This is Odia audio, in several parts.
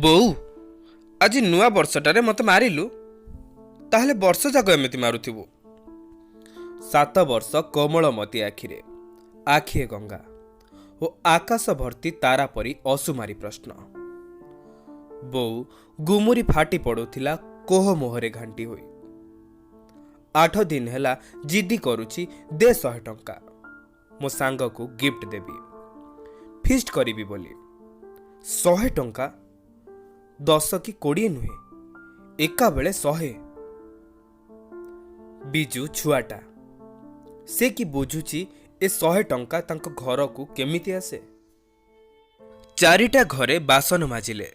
ବୋଉ ଆଜି ନୂଆ ବର୍ଷଟାରେ ମତେ ମାରିଲୁ, ତାହେଲେ ବର୍ଷ ଯାକ ଏମିତି ମାରୁଥିବୁ। 7 ବର୍ଷ କୋମଳମତି ଆଖିରେ ଆଖିଏ ଗଙ୍ଗା ଓ ଆକାଶ ଭର୍ତ୍ତି ତାରା ପରି ଅସୁମାରୀ ପ୍ରଶ୍ନ। ବୋଉ ଗୁମୁରି ଫାଟି ପଡ଼ୁଥିଲା କୋହ ମୋହରେ ଘାଣ୍ଟି ହୋଇ। 8 ଦିନ ହେଲା ଜିଦି କରୁଛି ଦେ 100 ଟଙ୍କା, ମୋ ସାଙ୍ଗକୁ ଗିଫ୍ଟ ଦେବି, ଫିଷ୍ଟ କରିବି ବୋଲି। 100 ଟଙ୍କା? 10 କି 20 ନୁହେଁ, ଏକା ବେଳେ 100। ବିଜୁ ଛୁଆଟା, ସେ କି ବୁଝୁଛି ଏ 100 ଟଙ୍କା ତାଙ୍କ ଘରକୁ କେମିତି ଆସେ। 4ଟା ଘରେ ବାସନ ମାଜିଲେ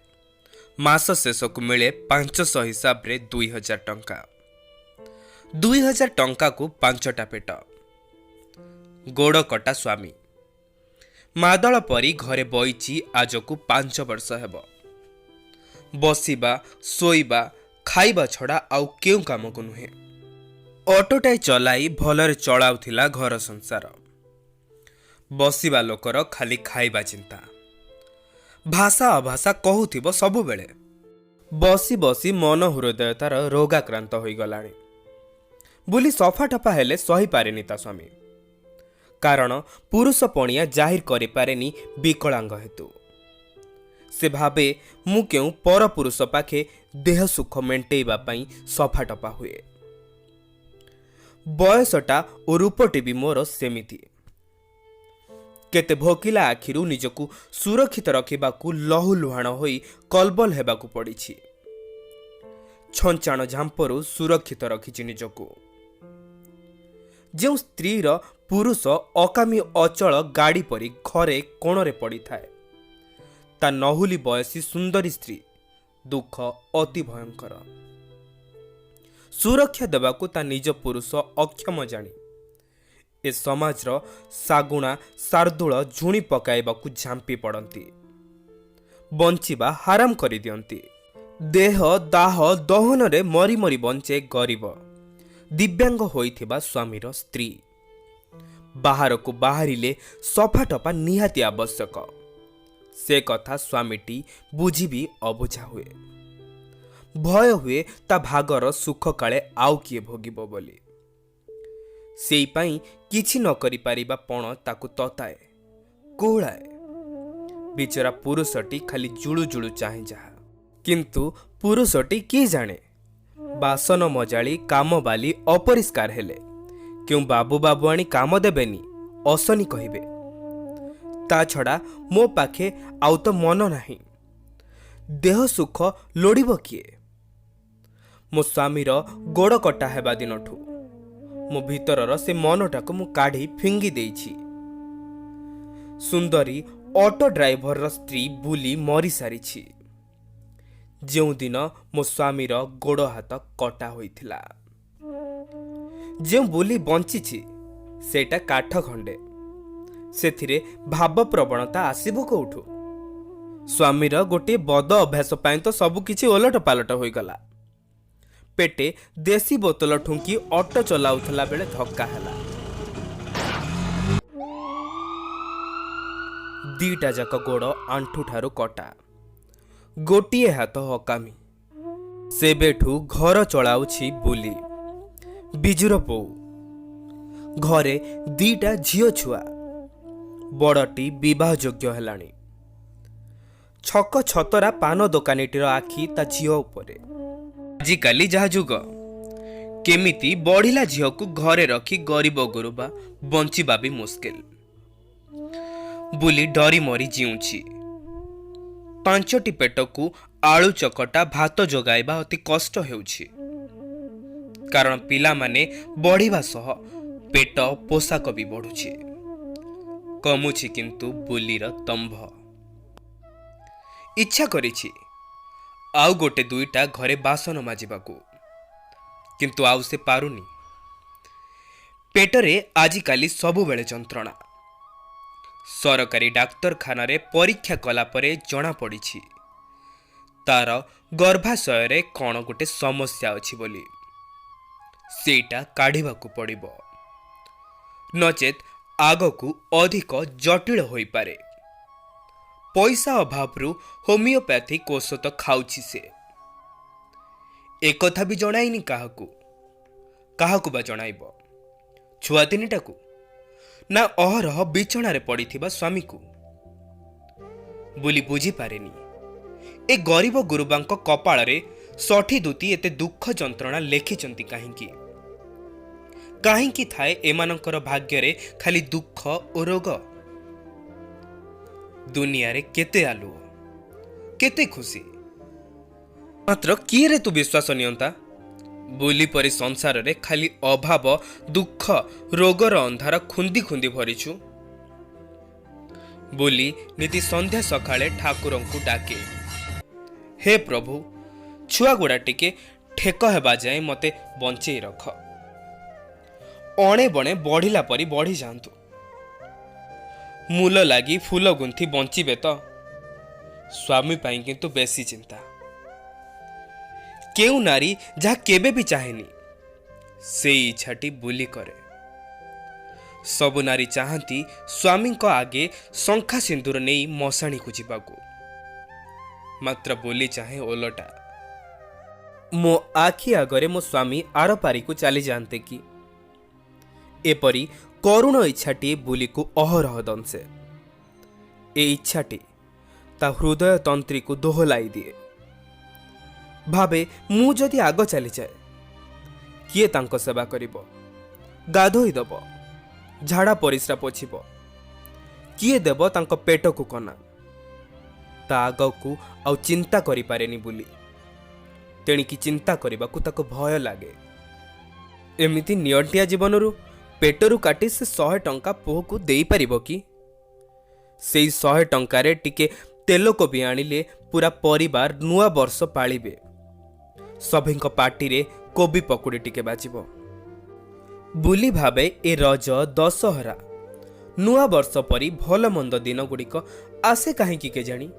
ମାସ ଶେଷକୁ ମିଳେ 500 ହିସାବରେ 2000 ଟଙ୍କା। 2000 ଟଙ୍କାକୁ 5ଟା ପେଟ। ଗୋଡ଼ କଟା ସ୍ୱାମୀ ମାଦଳ ପରି ଘରେ ବଇଛି ଆଜକୁ 5 ବର୍ଷ ହେବ। ବସିବା, ଶୋଇବା, ଖାଇବା ଛଡ଼ା ଆଉ କେଉଁ କାମକୁ ନୁହେଁ। ଅଟୋଟାଏ ଚଲାଇ ଭଲରେ ଚଳାଉଥିଲା ଘର ସଂସାର। ବସିବା ଲୋକର ଖାଲି ଖାଇବା ଚିନ୍ତା। ଭାଷା ଅଭାଷା କହୁଥିବ ସବୁବେଳେ। ବସି ବସି ମନ ହୃଦୟ ତାର ରୋଗାକ୍ରାନ୍ତ ହୋଇଗଲାଣି ବୋଲି ସଫା ଟଫା ହେଲେ ସହିପାରେନି ତା ସ୍ୱାମୀ। କାରଣ ପୁରୁଷ ପଣିଆ ଜାହିର କରିପାରେନି ବିକଳାଙ୍ଗ ହେତୁ। ସେ ଭାବେ ମୁଁ କେଉଁ ପରପୁରୁଷ ପାଖେ ଦେହ ସୁଖ ମେଣ୍ଟେଇବା ପାଇଁ ସଫା ଟଫା ହୁଏ। ବୟସଟା ଓ ରୂପଟି ବି ମୋର ସେମିତି। କେତେ ଭୋକିଲା ଆଖିରୁ ନିଜକୁ ସୁରକ୍ଷିତ ରଖିବାକୁ ଲହୁଲୁହାଣ ହୋଇ କଲବଲ ହେବାକୁ ପଡ଼ିଛି। ଛଞ୍ଚାଣ ଝାମ୍ପରୁ ସୁରକ୍ଷିତ ରଖିଛି ନିଜକୁ। ଯେଉଁ ସ୍ତ୍ରୀର ପୁରୁଷ ଅକାମୀ ଅଚଳ ଗାଡ଼ି ପରି ଘରେ କୋଣରେ ପଡ଼ିଥାଏ, ତା ନହୁଲି ବୟସୀ ସୁନ୍ଦରୀ ସ୍ତ୍ରୀ ଦୁଃଖ ଅତି ଭୟଙ୍କର। ସୁରକ୍ଷା ଦେବାକୁ ତା ନିଜ ପୁରୁଷ ଅକ୍ଷମ ଜାଣି ଏ ସମାଜର ଶାଗୁଣା ଶାର୍ଦୁଳ ଝୁଣି ପକାଇବାକୁ ଝାମ୍ପି ପଡ଼ନ୍ତି। ବଞ୍ଚିବା ହାରାମ କରିଦିଅନ୍ତି। ଦେହ ଦାହ ଦହନରେ ମରି ମରି ବଞ୍ଚେ ଗରିବ ଦିବ୍ୟାଙ୍ଗ ହୋଇଥିବା ସ୍ୱାମୀର ସ୍ତ୍ରୀ। ବାହାରକୁ ବାହାରିଲେ ସଫାଟଫା ନିହାତି ଆବଶ୍ୟକ। ସେ କଥା ସ୍ୱାମୀଟି ବୁଝିବି ଅବୁଝା ହୁଏ। ଭୟ ହୁଏ ତା ଭାଗର ସୁଖ କାଳେ ଆଉ କିଏ ଭୋଗିବ ବୋଲି। ସେଇପାଇଁ କିଛି ନ କରିପାରିବା ପଣ ତାକୁ ତତାଏ, କୁହୁଳାଏ। ବିଚରା ପୁରୁଷଟି ଖାଲି ଜୁଳୁ ଜୁଳୁ ଚାହେଁ ଯାହା। କିନ୍ତୁ ପୁରୁଷଟି କି ଜାଣେ, ବାସନ ମଜାଳି କାମ ବାଲି ଅପରିଷ୍କାର ହେଲେ କେଉଁ ବାବୁ ବାବୁ ଆଣି କାମ ଦେବେନି, ଅସନି କହିବେ। ତା ଛଡ଼ା ମୋ ପାଖେ ଆଉ ତ ମନ ନାହିଁ। ଦେହ ସୁଖ ଲୋଡ଼ିବ କିଏ? ମୋ ସ୍ୱାମୀର ଗୋଡ଼ କଟା ହେବା ଦିନଠୁ ମୋ ଭିତରର ସେ ମନଟାକୁ ମୁଁ କାଢ଼ି ଫିଙ୍ଗି ଦେଇଛି। ସୁନ୍ଦରୀ ଅଟୋ ଡ୍ରାଇଭରର ସ୍ତ୍ରୀ ବୁଲି ମରିସାରିଛି ଯେଉଁଦିନ ମୋ ସ୍ୱାମୀର ଗୋଡ଼ ହାତ କଟା ହୋଇଥିଲା। ଯେଉଁ ବୋଲି ବଞ୍ଚିଛି ସେଇଟା କାଠ ଖଣ୍ଡେ, ସେଥିରେ ଭାବପ୍ରବଣତା ଆସିବ କୋଉଠୁ? ସ୍ୱାମୀର ଗୋଟିଏ ବଦ ଅଭ୍ୟାସ ପାଇଁ ତ ସବୁ କିଛି ଓଲଟ ପାଲଟ ହୋଇଗଲା। ପେଟେ ଦେଶୀ ବୋତଲ ଠୁଙ୍କି ଅଟୋ ଚଲାଉଥିଲା ବେଳେ ଧକ୍କା ହେଲା। 2ଟା ଯାକ ଗୋଡ଼ ଆଣ୍ଠୁଠାରୁ କଟା, ଗୋଟିଏ ହାତ ଅକାମୀ। ସେବେଠୁ ଘର ଚଳାଉଛି ବୋଲି। ବିଜୁର ବୋଉ। ଘରେ 2ଟା ଝିଅ ଛୁଆ। ବଡ଼ଟି ବିବାହ ଯୋଗ୍ୟ ହେଲାଣି। ଛକ ଛତରା ପାନ ଦୋକାନୀଟିର ଆଖି ତା ଝିଅ ଉପରେ। ଆଜିକାଲି ଯାହା ଯୁଗ, କେମିତି ବଢ଼ିଲା ଝିଅକୁ ଘରେ ରଖି ଗରିବ ଗୁରୁବା ବଞ୍ଚିବା ବି ମୁସ୍କିଲ ବୋଲି ଡରି ମରି ଜିଉଛି। 5ଟି ପେଟକୁ ଆଳୁ ଚକଟା ଭାତ ଯୋଗାଇବା ଅତି କଷ୍ଟ ହେଉଛି। କାରଣ ପିଲାମାନେ ବଢ଼ିବା ସହ ପେଟ ପୋଷାକ ବି ବଢ଼ୁଛି। କମୁଛି କିନ୍ତୁ ବୁଲିର ତମ୍ଭ। ଇଚ୍ଛା କରିଛି ଆଉ ଗୋଟେ 2ଟା ଘରେ ବାସନ ମାଜିବାକୁ, କିନ୍ତୁ ଆଉ ସେ ପାରୁନି। ପେଟରେ ଆଜିକାଲି ସବୁବେଳେ ଯନ୍ତ୍ରଣା। ସରକାରୀ ଡାକ୍ତରଖାନାରେ ପରୀକ୍ଷା କଲା ପରେ ଜଣାପଡ଼ିଛି ତାର ଗର୍ଭାଶୟରେ କ'ଣ ଗୋଟେ ସମସ୍ୟା ଅଛି ବୋଲି। ସେଇଟା କାଢ଼ିବାକୁ ପଡ଼ିବ, ନଚେତ୍ ଆଗକୁ ଅଧିକ ଜଟିଳ ହୋଇପାରେ। पैसा अभाव होमिओपैथिक औषध खाऊछि से एकथा भी जणाइनि काहाकू बा जणाइब छुआ तीनिटाकू ना अहरह बिछणारे पड़िथिबा स्वामी को बुली बुझी पारेनी ए गरीब गुरुबांक कपाଳରେ 60 दूती एते दुख जंत्रणा लेखिचंती काहींकी काहींकी थाए एमानंकर भाग्ୟରେ खाली दुख और रोग दुनिया रे केते आलुओ केते खुशी मात्र किए रे तू विश्वास नियंता बुली परी संसार रे खाली अभाव दुख रोगर अंधार खुंदी खुंदी भरिछु बुली नीति संध्या सकाळे ठाकुरंकु डाके हे प्रभु छुआ गुड़ा टिके ठेक हेबा जाए मते बंचेई रख अणे बणे बढ़िला परी बढ़ी जातु मूल लागी फूल गुंथी बंचिबे तो स्वामी पाई किंतु बेसी चिंता केउ नारी जहा केबे भी चाहेनी से इच्छाटी बुली करे सबु नारी चाहती स्वामी को आगे शंखा सिंदूर नहीं मशाणी को जीवाकू मात्र बुली चाहे ओलटा मो आखि आगरे मो स्वामी आर पारी को चली जानते कि एपरी करुण इच्छाटी बुली को अहरह दंसे ए इच्छाटी ता हृदय तंत्री को दोहलाई दिए भावे मु जदि आग चली जाए किए तांको सेवा करिबो गाधोई दब झाड़ा परिस्रा पोछिबो किए देब तांको पेट को कना ता आग को आउ चिंता करि पारेनी बुली तेणिकी चिंता करने को ताको भय लगे एमिति नियंटिया जीवनरू पेटरू काटी से 100 टंका पुह को दे पारिबो कि से 100 टंकारे टिके तेल को भी आनिले पूरा परिवार नुआ वर्ष पालिबे सभिंक पार्टी रे कोबी पकुड़ी टिके बाजिबो बुली भावे ए रज दशहरा नुआ वर्ष परी भल मंद दिन गुड़िक आसे कहीं के जानी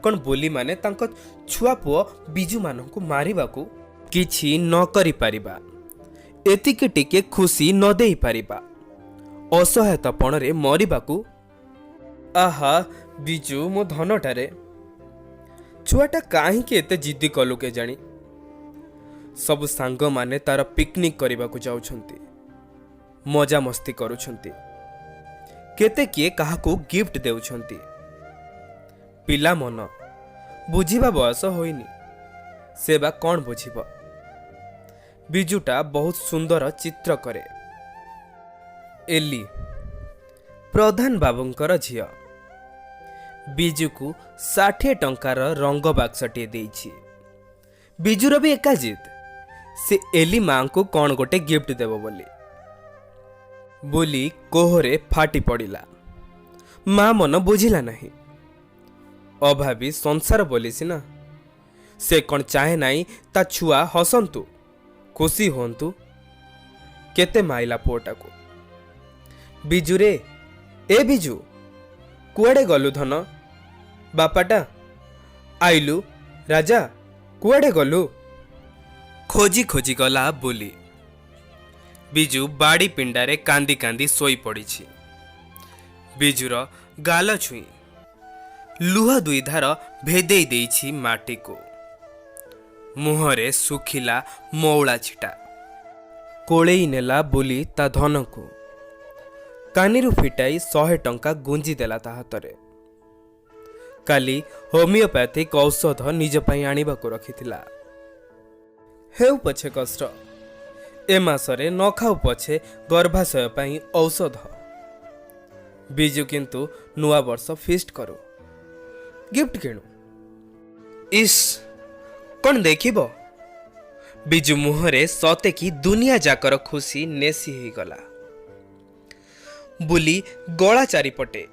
कौन बोली माने तांको छुआ पुओ बिजू मानकु मारिबाकू किछि न करि पारिबा एतिके टिके खुशी न देई पारिबा असहायतापण रे मरिबाकू आहा बिजू मो धनटारे छुआटा काहे के एते जिद्दी कलु के जानी सब सांग माने तार पिकनिक करबाकू जाउछंती मजा मस्ती करूछंती केते किए काहाकू गिफ्ट देउछंती पिला मन बुझिबा बयस होइनी सेवा कौन बुझिब बिजुटा बहुत सुंदर चित्र करे एली प्रधान बाबूंकर झिया बिजू को 60 टंकार रंग बाक्सटे देइछि बिजुर भी एका जिद से एली मां को कौन गोटे गिफ्ट देव बोली कोहरे फाटी पड़िला मां मन बुझिला नहीं अभावी संसार बोली सिना से कौन चाहे नहीं ता छुआ हसंतु खुशी होंतु केते माइला पुओटा को बिजू रे ए बिजू कुआडे गलु धन बापाटा आइलु राजा कुआडे गलु खोजी खोजी गला बोली बिजू बाड़ी पिंडारे कांदी कांदी सोई पड़ी बिजूर गाल छुई लुह दुई धार भेदे देइछि माटी को मुहरे सुखिला मौला छिटा कोड़ेई नेला बोली ता धन को कानीरू फिटाई 100 टंका गुंजी देला ता हातरे काली होमिओपैथिक औषध निज पई आनिबा को रखिथिला हेउ पछे कष्ट ए मासरे न खाऊ पछे गर्भाशय पई औषध बिजू किंतु नुआ वर्ष फिस्ट करू गिफ्ट किणु इस कौन देखिब बिजू मुहरे सते की दुनिया जाकर खुशी नेसी ही गला बुली गला चारिपटे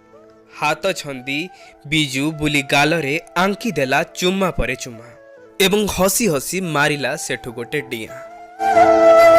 हाथ छंदी बिजू बुली गालरे आंकी देला चुम्मा परे चुम्मा एवं हसी हसी मारिला सेठु गोटे डिया।